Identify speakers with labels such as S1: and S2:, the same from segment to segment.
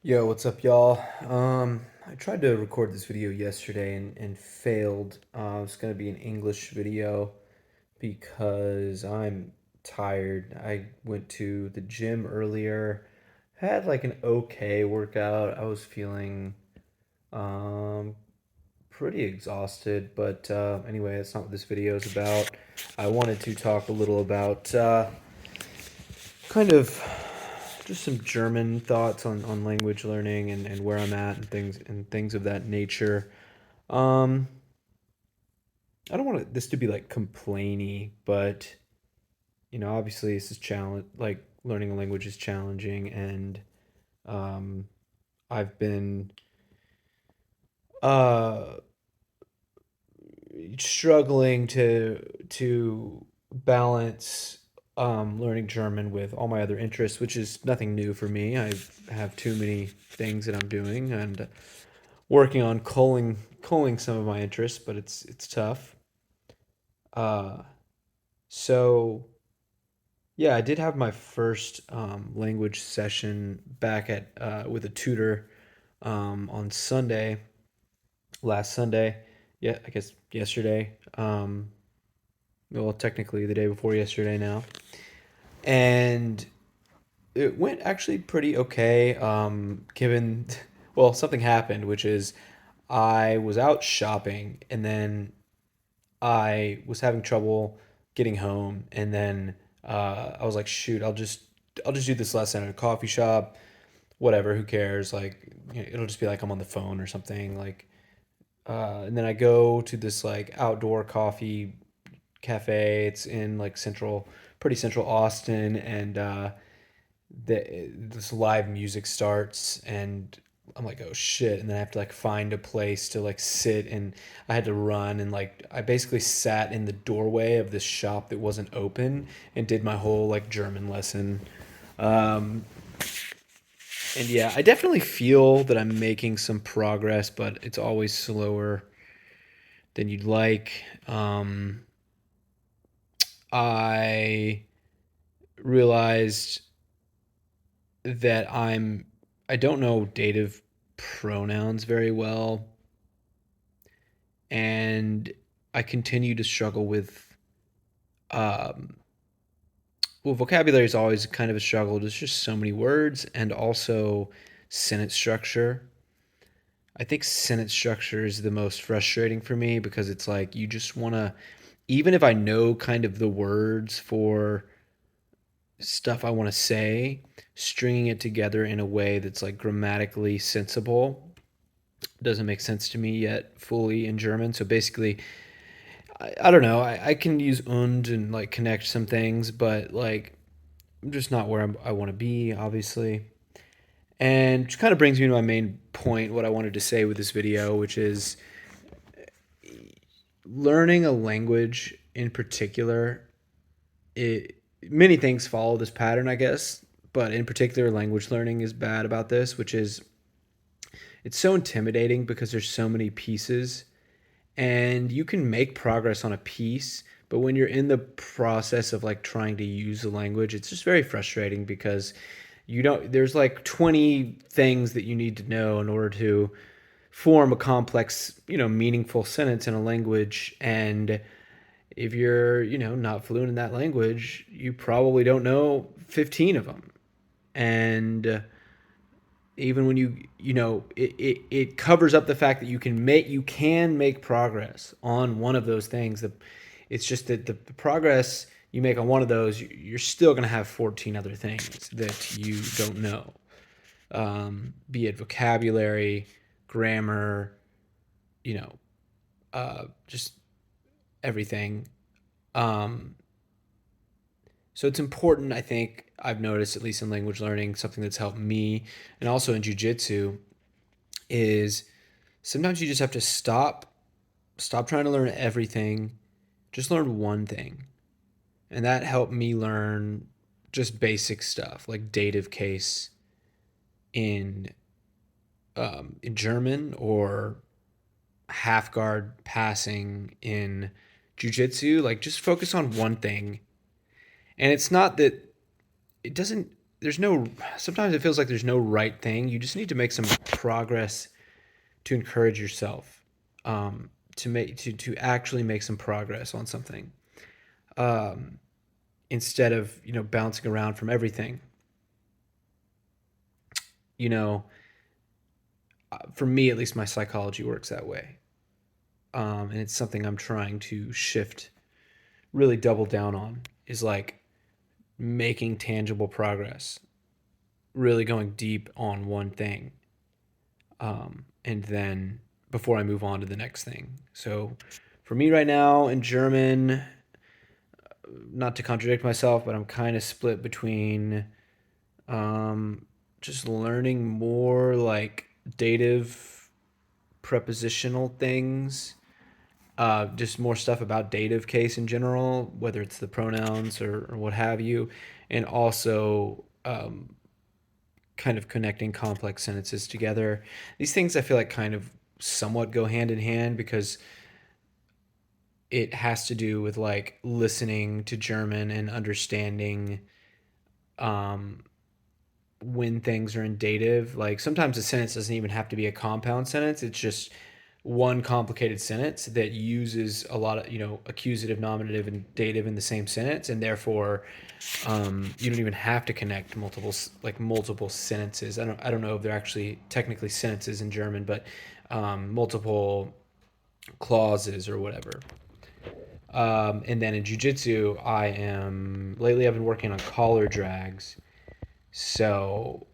S1: Yo, what's up, y'all? I tried to record this video yesterday and failed. It's gonna be an English video because I'm tired. I went to the gym earlier, had like an okay workout. I was feeling um pretty exhausted, but anyway, that's not what this video is about. I wanted to talk a little about kind of just some German thoughts on language learning and where I'm at and things of that nature. Um, I don't want this to be like complainy, but obviously this is challenge like learning a language is challenging, and um, I've been uh struggling to balance learning German with all my other interests, which is nothing new for me. I have too many things that I'm doing and working on culling some of my interests, but it's tough. Uh, so yeah, I did have my first language session back at with a tutor on Sunday, last Sunday. Yeah, I guess yesterday. Well, technically the day before yesterday now, and it went actually pretty okay. Given, well, something happened, which is I was out shopping and then I was having trouble getting home, and then I was like, shoot, I'll just do this lesson at a coffee shop. Whatever, who cares? Like, it'll just be like I'm on the phone or something. Like, and then I go to this like outdoor coffee cafe. It's in like pretty central Austin, and this live music starts, and I'm like, oh shit. And then I have to like find a place to like sit, and I had to run, and like I basically sat in the doorway of this shop that wasn't open and did my whole like German lesson. Um, and yeah, I definitely feel that I'm making some progress, but it's always slower than you'd like. I realized that I don't know dative pronouns very well, and I continue to struggle with um well, vocabulary is always kind of a struggle. There's just so many words, and also sentence structure. I think sentence structure is the most frustrating for me because it's like you just want to, even if I know kind of the words for stuff I want to say, stringing it together in a way that's like grammatically sensible doesn't make sense to me yet fully in German. So basically, I don't know. I can use and like connect some things, but like I'm just not where I want to be, obviously. And which kind of brings me to my main point, what I wanted to say with this video, which is learning a language in particular. Many things follow this pattern, I guess, but in particular, language learning is bad about this, which is it's so intimidating because there's so many pieces, and you can make progress on a piece, but when you're in the process of like trying to use the language, it's just very frustrating because there's like 20 things that you need to know in order to form a complex, meaningful sentence in a language. And if you're, not fluent in that language, you probably don't know 15 of them. And even when it covers up the fact that you can make progress on one of those things. It's just that the progress you make on one of those, you're still going to have 14 other things that you don't know, be it vocabulary, grammar, you know just everything. um, so it's important, I think. I've noticed, at least in language learning, something that's helped me and also in jujitsu is sometimes you just have to stop trying to learn everything, just learn one thing. And that helped me learn just basic stuff like dative case in in German, or half guard passing in jujitsu. Like, just focus on one thing. And it's not that it doesn't there's no sometimes it feels like there's no right thing. You just need to make some progress to encourage yourself, to actually make some progress on something, um, instead of bouncing around from everything. You know, for me at least, my psychology works that way, and it's something I'm trying to shift, really double down on. Is like making tangible progress, really going deep on one thing, and then before I move on to the next thing. So for me right now in German, not to contradict myself, but I'm kind of split between um, just learning more like dative prepositional things, just more stuff about dative case in general, whether it's the pronouns or what have you, and also kind of connecting complex sentences together. These things I feel like kind of somewhat go hand in hand because it has to do with like listening to German and understanding um, when things are in dative. Like sometimes a sentence doesn't even have to be a compound sentence. It's just one complicated sentence that uses a lot of accusative, nominative, and dative in the same sentence, and therefore you don't even have to connect multiple sentences. I don't know if they're actually technically sentences in German, but multiple clauses or whatever. And then in jujitsu, I've been working on collar drags, so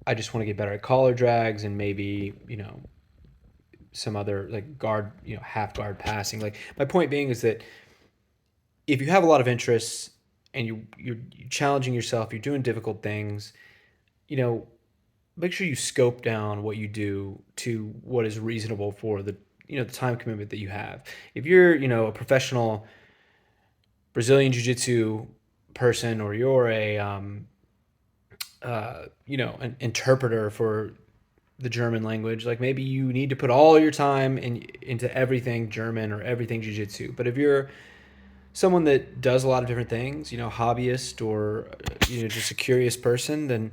S1: I just want to get better at collar drags and maybe some other like guard, half guard passing. Like my point being is that if you have a lot of interests and you're challenging yourself, you're doing difficult things, you know, make sure you scope down what you do to what is reasonable for the time commitment that you have. If you're a professional Brazilian jiu-jitsu person, or you're a an interpreter for the German language, like maybe you need to put all your time into everything German or everything jiu-jitsu. But if you're someone that does a lot of different things, hobbyist, or just a curious person, then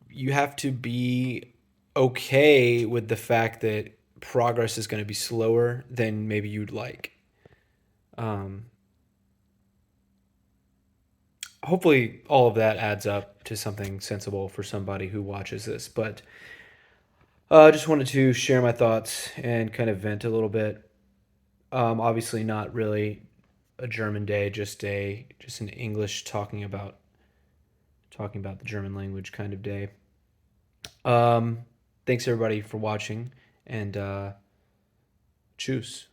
S1: you have to be okay with the fact that progress is going to be slower than maybe you'd like. Um, Hopefully, all of that adds up to something sensible for somebody who watches this. But I just wanted to share my thoughts and kind of vent a little bit. Obviously, not really a German day, just an English talking about the German language kind of day. Um, Thanks everybody for watching, and choose.